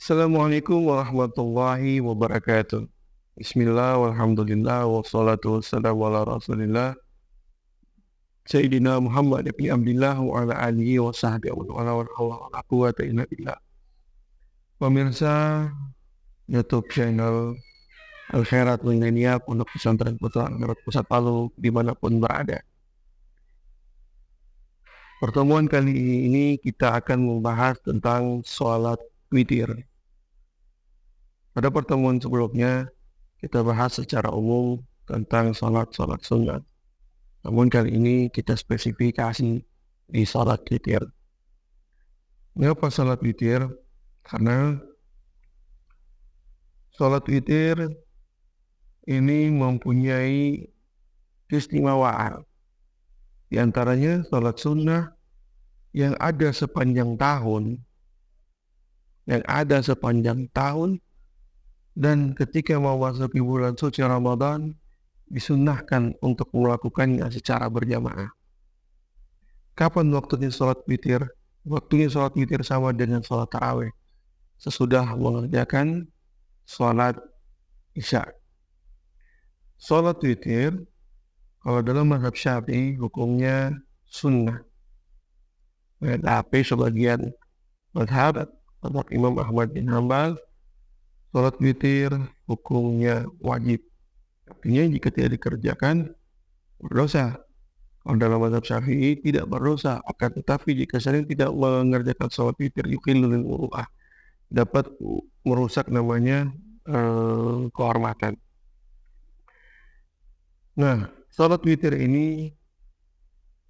Assalamualaikum warahmatullahi wabarakatuh. Bismillah, walhamdulillah, wassalatu wassalamu ala rasulillah Sayyidina Muhammad ibn Abdillah wa ala alihi wa sahbihi wa ala wa la quwwata illa billah. Pemirsa YouTube channel Al Khairat Milenia Pondok Pesantren Putra Al Pusat Palu dimanapun berada. Pertemuan kali ini kita akan membahas tentang sholat witir. Pada pertemuan sebelumnya kita bahas secara umum tentang sholat sunat. Namun kali ini kita spesifikasi di sholat witir. Mengapa sholat witir? Karena sholat witir ini mempunyai keistimewaan. Di antaranya sholat sunnah yang ada sepanjang tahun, dan ketika memasuki bulan suci Ramadan disunnahkan untuk melakukannya secara berjamaah. Kapan waktunya sholat witir? Waktunya sholat witir sama dengan sholat tarawih sesudah mengerjakan sholat isya. Sholat witir kalau dalam mazhab Syafi'i hukumnya sunnah. Tapi sebagian mazhab Imam Ahmad bin Hanbal, sholat witir hukumnya wajib. Artinya jika tidak dikerjakan berdosa. Kalau dalam mazhab Syafi'i tidak berdosa, akan tetapi jika sering tidak mengerjakan sholat witir yukhillul wudu'ah, dapat merusak namanya kehormatan. Nah, sholat witir ini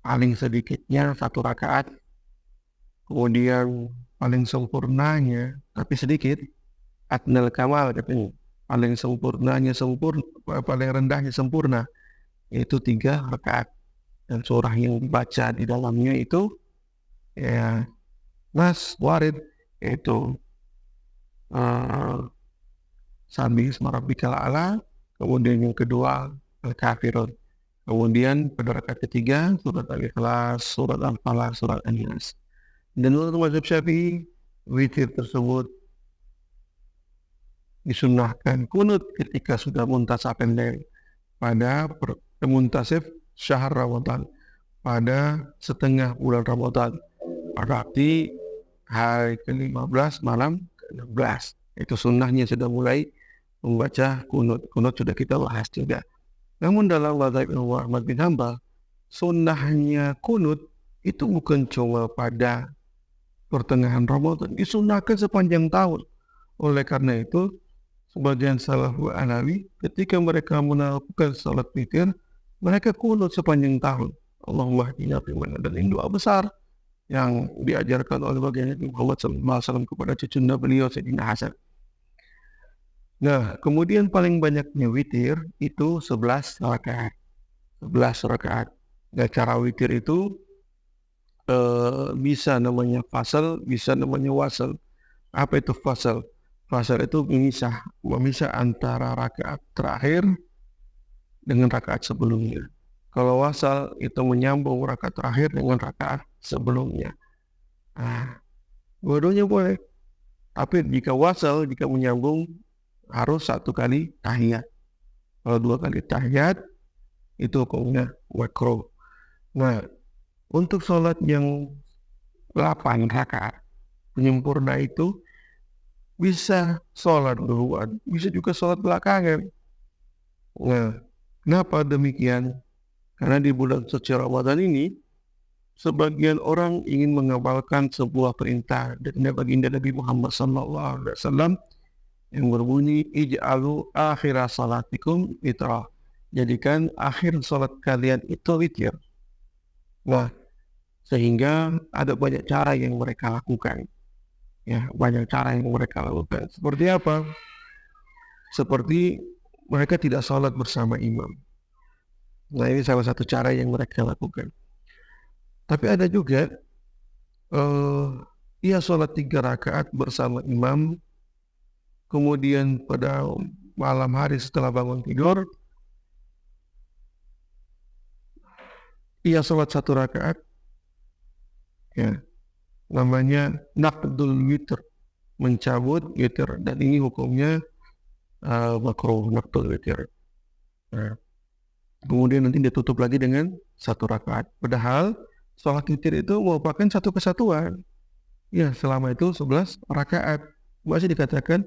paling sedikitnya 1 rakaat, kemudian paling sempurnanya tapi sedikit, adnal kamal katanya, paling rendahnya sempurna, yaitu 3 rakaat. Dan surah yang dibaca di dalamnya itu warid, yaitu Sabbi isma rabbikal a'la, kemudian yang kedua Al-Kafirun, kemudian pada rakaat ketiga surat Al-Ikhlas, surat Al-Falaq, surat An-Nas. Dan menurut mazhab Syafi'i, witir tersebut disunnahkan kunut ketika sudah muntasaf pendek pada muntasif syahr Ramadan, pada setengah bulan Ramadan, berarti hari ke-15 malam ke-16. Itu sunnahnya sudah mulai membaca kunut. Kunut sudah kita bahas juga. Namun dalam mazhab Imam Ahmad bin Hanbal, sunnahnya kunut itu bukan cuma pada pertengahan Ramadan, disunnahkan sepanjang tahun. Oleh karena itu, sebagian salafus alawi ketika mereka melakukan salat witir, mereka kunut sepanjang tahun. Allahumma hdina fiman hadait, dan doa besar yang diajarkan oleh baginda Muhammad SAW kepada cucunda beliau Sayyidina Hasan. Nah, kemudian paling banyaknya witir itu 11 rakaat. 11 rakaat. Nah, cara witir itu bisa namanya fasal, bisa namanya wasal. Apa itu fasal? Fasal itu memisah antara rakaat terakhir dengan rakaat sebelumnya. Kalau wasal itu menyambung rakaat terakhir dengan rakaat sebelumnya. Nah, dua-duanya boleh. Tapi jika wasal, jika menyambung, harus 1 kali tahiyat. Kalau 2 kali tahiyat, itu hukumnya makruh. Nah, untuk sholat yang 8 rakaat penyempurna itu bisa sholat duluan, bisa juga sholat belakangan. Nah, kenapa demikian? Karena di bulan suci Ramadan ini, sebagian orang ingin mengamalkan sebuah perintah dari baginda Nabi Muhammad SAW yang berbunyi, ij'alu akhira salatikum witra. Jadikan akhir salat kalian itu witir. Nah, sehingga ada banyak cara yang mereka lakukan. Seperti apa? Seperti mereka tidak salat bersama imam. Nah, ini salah satu cara yang mereka lakukan. Tapi ada juga ia salat 3 rakaat bersama imam, kemudian pada malam hari setelah bangun tidur ia salat 1 rakaat, namanya naqdul witr. mencabut witir, dan ini hukumnya makruh naqdul witir. Nah, kemudian nanti dia tutup lagi dengan 1 rakaat. Padahal sholat witir itu merupakan satu kesatuan. Ya, selama itu 11 rakaat masih dikatakan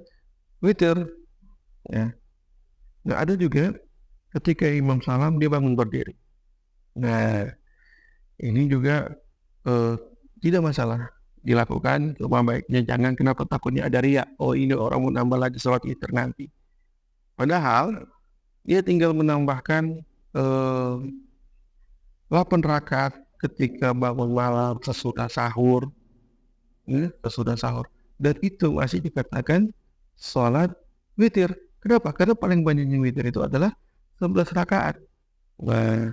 witir. Ya. Nah, ada juga ketika imam salam dia bangun berdiri. Nah, ini juga tidak masalah dilakukan, cuma baiknya jangan, kenapa, takutnya ada riya. Oh, ini orang mau nambah lagi sholat witir nanti. Padahal dia tinggal menambahkan 8 rakaat ketika bangun malam sesudah sahur, dan itu masih dikatakan sholat witir. Kenapa? Karena paling banyaknya witir itu adalah 11 rakaat. Nah,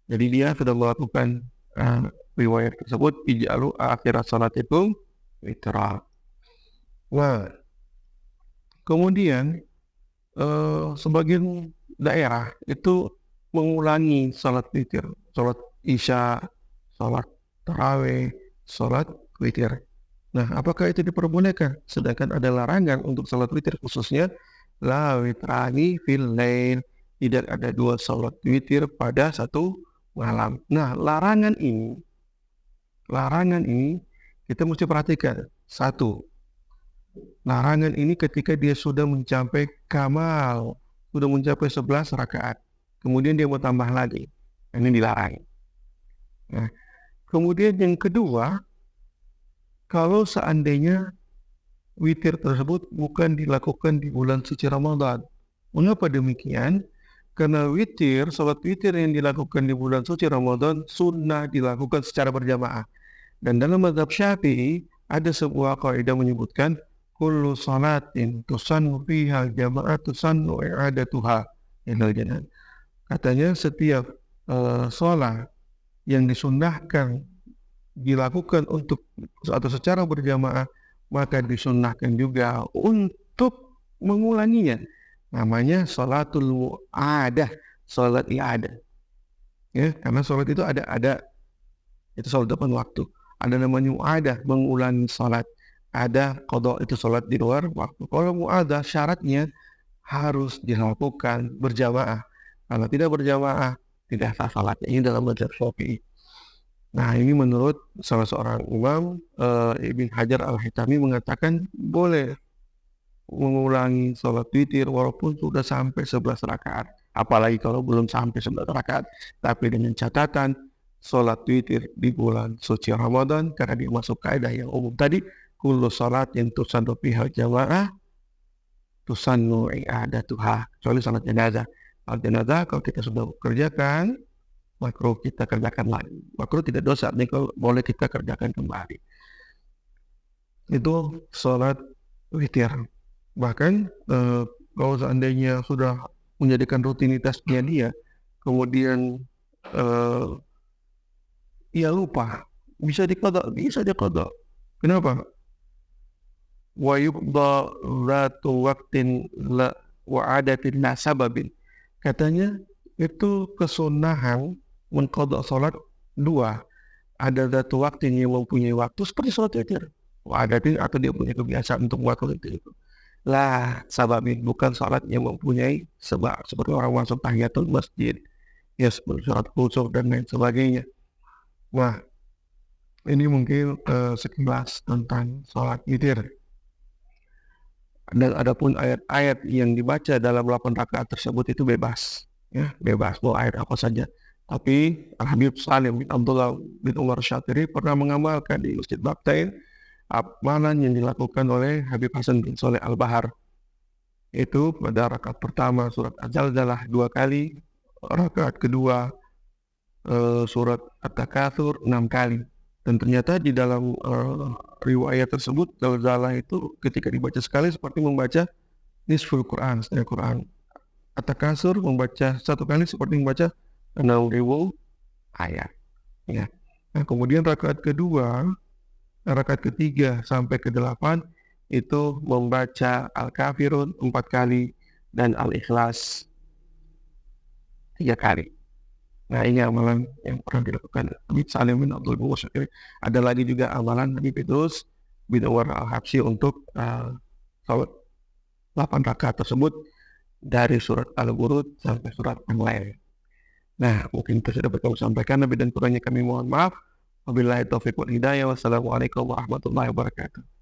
jadi dia sudah melakukan riwayat tersebut, ij'alu akhirat salatikum witra. Nah, kemudian sebagian daerah itu mengulangi salat witir, salat isya, salat tarawih, salat witir. Nah, apakah itu diperbolehkan? Sedangkan ada larangan untuk salat witir, khususnya la witrani fil lail, tidak ada 2 salat witir pada satu malam. Nah, larangan ini kita mesti perhatikan. Satu, larangan ini ketika dia sudah mencapai kamal, sudah mencapai 11 rakaat, kemudian dia mau tambah lagi, ini dilarang. Nah, kemudian yang kedua, kalau seandainya witir tersebut bukan dilakukan di bulan suci Ramadan. Mengapa demikian? Karena salat witir yang dilakukan di bulan suci Ramadan sunnah dilakukan secara berjamaah. Dan dalam mazhab Syafi'i ada sebuah kaidah menyebutkan kullu salatin tusannu fiha jama'ah tusannu i'adatuha. Katanya setiap salat yang disunnahkan dilakukan untuk atau secara berjamaah, maka disunnahkan juga untuk mengulanginya. Namanya sholatul mu'adah, sholat i'adah. Ya, karena sholat itu ada itu sholat depan waktu. Ada namanya mu'adah, mengulangi sholat. Ada qada, itu sholat di luar waktu. Kalau mu'adah syaratnya harus dilakukan berjamaah. Kalau tidak berjamaah, tidak sah sholatnya. Ini dalam mazhab Syafi'i. Nah, ini menurut salah seorang imam, Ibn Hajar Al-Haytami mengatakan boleh mengulangi sholat witir walaupun sudah sampai 11 rakaat. Apalagi kalau belum sampai 11 rakaat, tapi dengan catatan sholat witir di bulan suci Ramadan, karena dia masuk kaidah yang umum tadi, kullu sholat yang tusannu fiha jamaah tusannu i'adatuha, kecuali sholat jenazah. Sholat jenazah kalau kita sudah kerjakan, makruh kita kerjakan lagi. Makruh tidak dosa, artinya kalau boleh kita kerjakan kembali. Itu sholat witir. Bahkan kalau seandainya sudah menjadikan rutinitasnya dia, kemudian ia lupa, bisa diqadha. Kenapa? Wa yuqda dzatu waqtin la wa adatin la sababin. Katanya itu kesunahan mengqadha salat 2. Ada dzatu waqtin yang mempunyai waktu seperti salat witir. Wa adatin, atau dia punya kebiasaan untuk waktu itu. Lah sababin, bukan salat yang mempunyai sebab, seperti orang masuk tahiyatul masjid, ya seperti salat khusyuk dan lain sebagainya. Wah, ini mungkin sekilas tentang salat witir. Dan adapun ayat-ayat yang dibaca dalam 8 rakaat tersebut itu bebas, ya, bebas mau ayat apa saja. Tapi Al-Habib Salim bin Abdullah bin Umar Syatiri pernah mengamalkan di Masjid Baptain amalan yang dilakukan oleh Habib Hasan bin Soleh Al-Bahar. Itu pada rakaat pertama surat Az-Zalzalah 2 kali, rakaat kedua surat At-Takatsur 6 kali. Dan ternyata di dalam riwayat tersebut, Zalzalah itu ketika dibaca sekali seperti membaca nisful Quran, setengah Quran. At-Takatsur membaca 1 kali seperti membaca 6.000 ayat. Ya. Nah, kemudian rakaat ketiga sampai ke-8 itu membaca Al-Kafirun 4 kali dan Al-Ikhlas 3 kali. Nah, ini amalan yang pernah dilakukan Habib Salim bin Abdul Syatiri. Ada lagi juga amalan Habib Idrus bin Umar Al-Habsyi untuk salat 8 rakaat tersebut dari surat Al-Burud sampai surat An-Lail. Nah, mungkin itu sudah kami sampaikan, lebih dan kurangnya kami mohon maaf. Wabillahi taufiq wal hidayah. Wassalamualaikum warahmatullahi wabarakatuh.